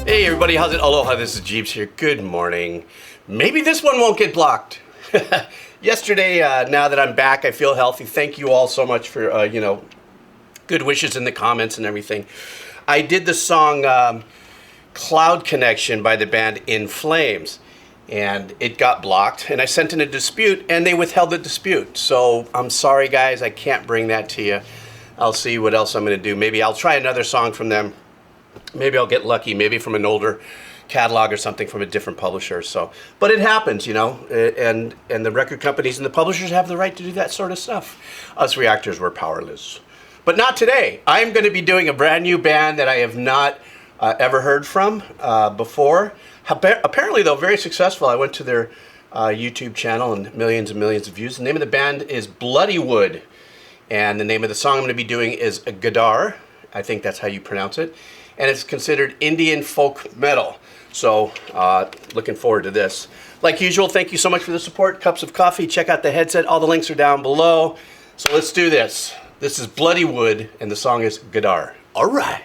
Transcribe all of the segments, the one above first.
Hey everybody, how's it? Aloha, this is Geebz here. Good morning. Maybe this one won't get blocked. Yesterday, now that I'm back, I feel healthy. Thank you all so much for, good wishes in the comments and everything. I did the song Cloud Connection by the band In Flames, and it got blocked, and I sent in a dispute, and they withheld the dispute. So I'm sorry, guys, I can't bring that to you. I'll see what else I'm going to do. Maybe I'll try another song from them. Maybe I'll get lucky, maybe from an older catalog or something from a different publisher. So, but it happens, you know, and the record companies and the publishers have the right to do that sort of stuff. Us reactors were powerless. But not today. I'm going to be doing a brand new band that I have not ever heard from before. Apparently, though, very successful. I went to their YouTube channel and millions of views. The name of the band is Bloodywood. And the name of the song I'm going to be doing is GADDAAR. I think that's how you pronounce it. And it's considered Indian folk metal. So, looking forward to this. Like usual, thank you so much for the support. Cups of coffee, check out the headset. All the links are down below. So let's do this. This is Bloodywood, and the song is GADDAAR. All right.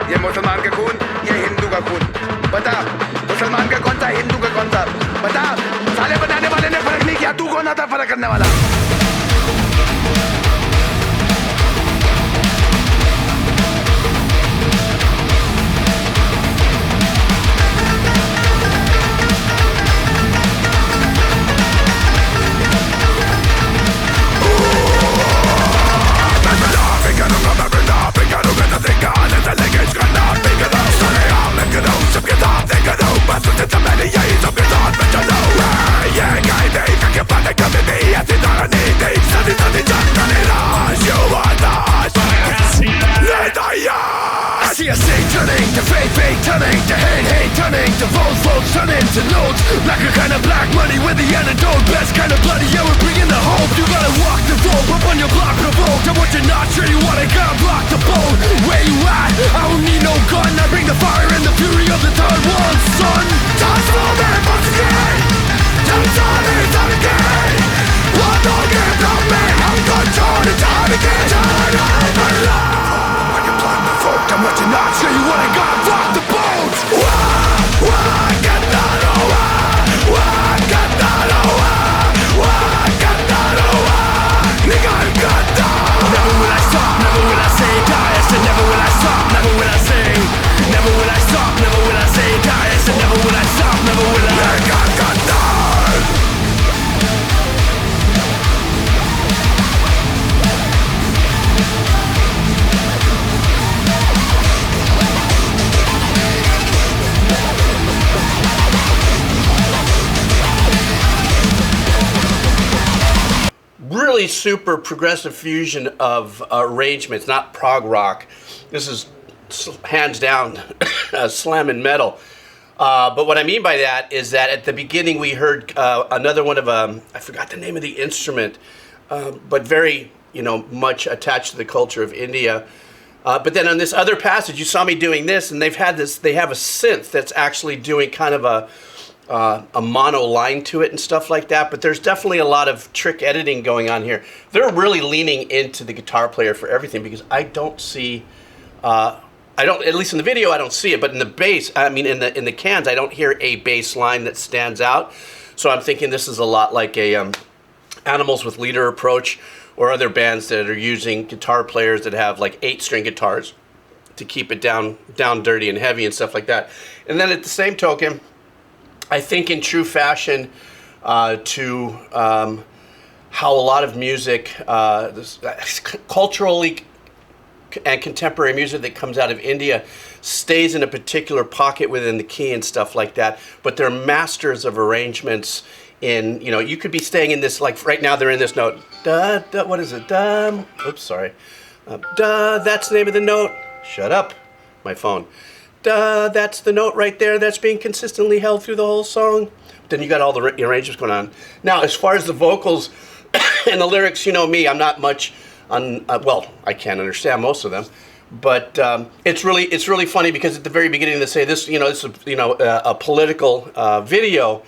ये मुसलमान का खून ये हिंदू का खून बता मुसलमान का कौन सा हिंदू का कौन सा बता साले बनाने वाले ने फर्क नहीं किया तू कौन आता फर्क करने वाला turning to fake, turning to hate, turning to votes, turning to notes. Like a kind of black money with the antidote. Best kind of bloody, yeah, we're bringing the hope. You gotta walk the rope, up on your block, provoked. And what you're not sure you wanna gotta block the boat. Where you at? I don't need no gun. I bring the fire and the fury of the third one, son. Just for me, once again. Just on it, on again. One don't get on me. I'm control the time again. Turn on my life. And what you're not sure you wanna go rock the boat. Why get that why get that why get that nigga I got that. Never will I stop, never will I say die. I said never will I stop, never will I say. Never will I stop, never will I say die. I said never will I stop, never will I. Nigga I got that. Really super progressive fusion of arrangements, not prog rock. This is hands down slam and metal. But what I mean by that is that at the beginning we heard another one of I forgot the name of the instrument, but very much attached to the culture of India. But then on this other passage, you saw me doing this, and they have a synth that's actually doing kind of a mono line to it and stuff like that, but there's definitely a lot of trick editing going on here. They're really leaning into the guitar player for everything, because I don't see, at least in the video I don't see it, but in the bass, I mean in the cans, I don't hear a bass line that stands out. So I'm thinking this is a lot like a Animals with Leader approach, or other bands that are using guitar players that have like 8-string guitars to keep it down dirty and heavy and stuff like that. And then at the same token, I think in true fashion to how a lot of music, culturally and contemporary music that comes out of India stays in a particular pocket within the key and stuff like that, but they're masters of arrangements in, you could be staying in this, like right now they're in this note, da, da, what is it, da, oops, sorry, da, that's the name of the note, shut up, my phone. That's the note right there that's being consistently held through the whole song. Then you got all the arrangements going on. Now, as far as the vocals and the lyrics, you know me, I'm not much on, well, I can't understand most of them, but it's really funny because at the very beginning they say this, this is, a political video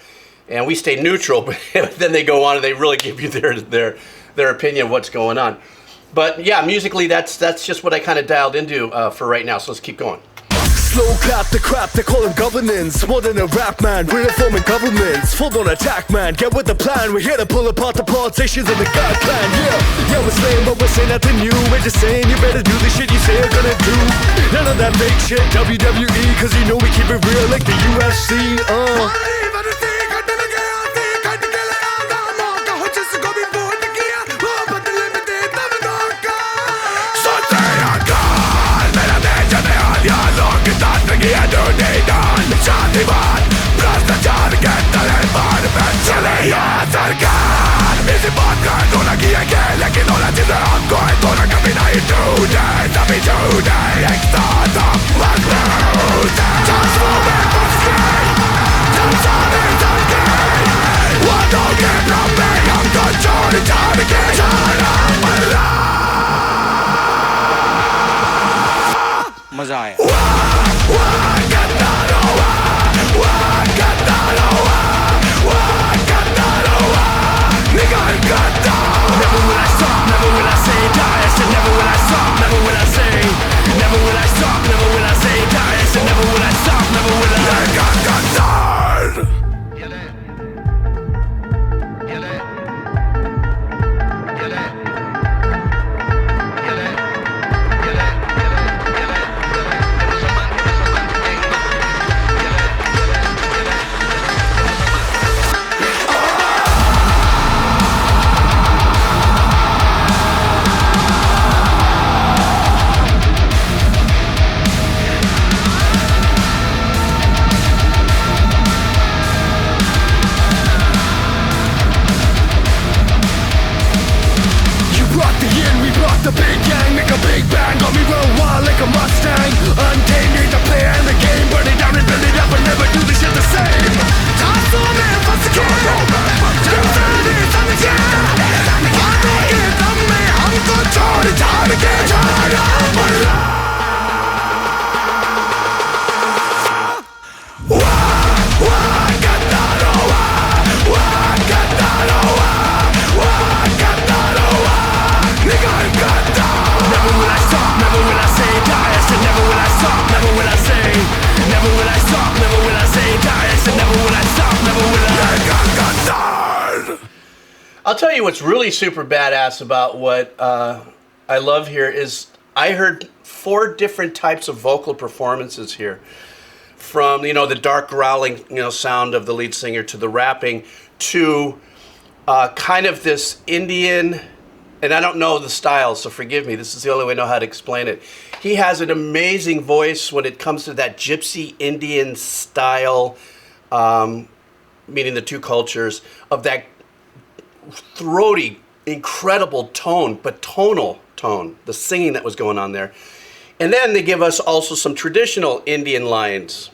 and we stay neutral. But then they go on and they really give you their opinion of what's going on. But yeah, musically, that's just what I kind of dialed into for right now. So let's keep going. Slow clap the crap, they call him governance. More than a rap man, we're reforming governments. Full on attack man, get with the plan. We're here to pull apart the politicians and the God plan. Yeah, we're saying, but we're saying nothing new. We're just saying you better do the shit you say you're gonna do. None of that fake shit, WWE, cause you know we keep it real like the UFC. शांतिवान भ्रष्टाचार के तले पर चले सरकार इसी बात का दोना किया के लेकिन दोना चीजें हमको है दोना कभी नहीं टूटे तभी झूठे एक साथ हम मजबूत हैं transforming for screen transforming for screen वादों के लंबे हमको छोड़ के जाना पड़ा मजा आया Never will I stop, never will I say die. I said never will I stop, never will I say. Never will I stop, never will I say die. I said never will I stop, never will I. The big gang make a big bang. Got me roll wild like a Mustang. Untamed, need to play in the game. Burn it down and build it up and never do the shit the same. Transforming for the game. Transforming for the game. I'm making the man. I'm controlling time again. Turn on my life. Never will I stop, never will I say die. I said never will I stop, never will I say. Never will I stop, never will I say die. I said never will I stop, never will I. I'll tell you what's really super badass about what I love here is I heard 4 different types of vocal performances here. From, the dark growling, sound of the lead singer to the rapping to kind of this Indian. And I don't know the style, so forgive me. This is the only way I know how to explain it. He has an amazing voice when it comes to that gypsy Indian style, meaning the two cultures, of that throaty, incredible tone, but tonal tone, the singing that was going on there. And then they give us also some traditional Indian lines,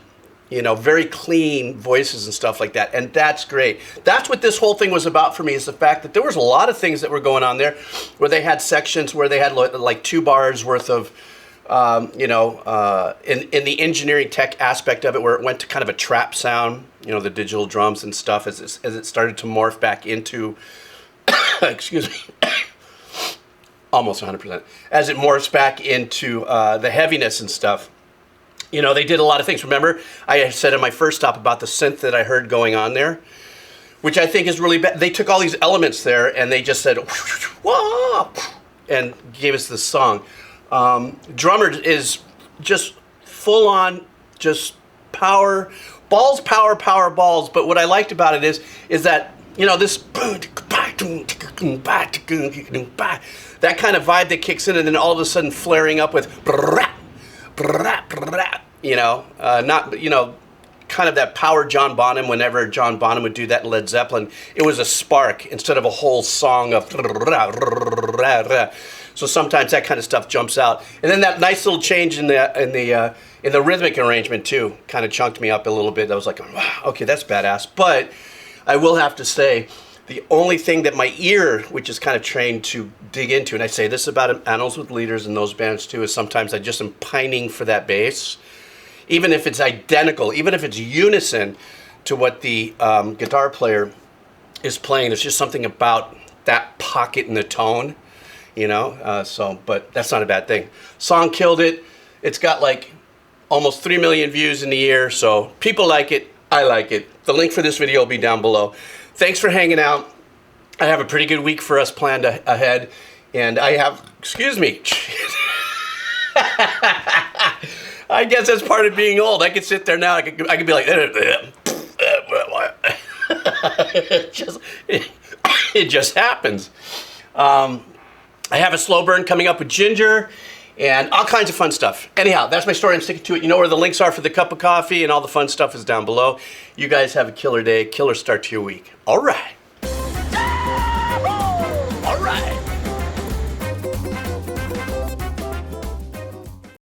very clean voices and stuff like that. And that's great. That's what this whole thing was about for me, is the fact that there was a lot of things that were going on there where they had sections where they had like 2 bars worth of, in the engineering tech aspect of it, where it went to kind of a trap sound, the digital drums and stuff as it started to morph back into, excuse me, almost 100%, as it morphs back into the heaviness and stuff. They did a lot of things. Remember, I said in my first stop about the synth that I heard going on there, which I think is really bad. They took all these elements there and they just said, whoa, and gave us this song. Drummer is just full on, just power, balls, power, power, balls. But what I liked about it is that, this, that kind of vibe that kicks in and then all of a sudden flaring up with, kind of that power John Bonham. Whenever John Bonham would do that in Led Zeppelin, it was a spark instead of a whole song of. So sometimes that kind of stuff jumps out, and then that nice little change in the rhythmic arrangement too kind of chunked me up a little bit. I was like, wow, okay, that's badass. But I will have to say, the only thing that my ear, which is kind of trained to dig into, and I say this about Animals with Leaders and those bands too, is sometimes I just am pining for that bass. Even if it's identical, even if it's unison to what the guitar player is playing. There's just something about that pocket in the tone, you know. But that's not a bad thing. Song killed it. It's got like almost 3 million views in the year, so people like it. I like it. The link for this video will be down below. Thanks for hanging out. I have a pretty good week for us planned ahead, and I have, excuse me. I guess that's part of being old. I could sit there now. I could be like, it just happens. I have a slow burn coming up with ginger and all kinds of fun stuff. Anyhow, that's my story. I'm sticking to it. You know where the links are for the cup of coffee, and all the fun stuff is down below. You guys have a killer day, killer start to your week. All right.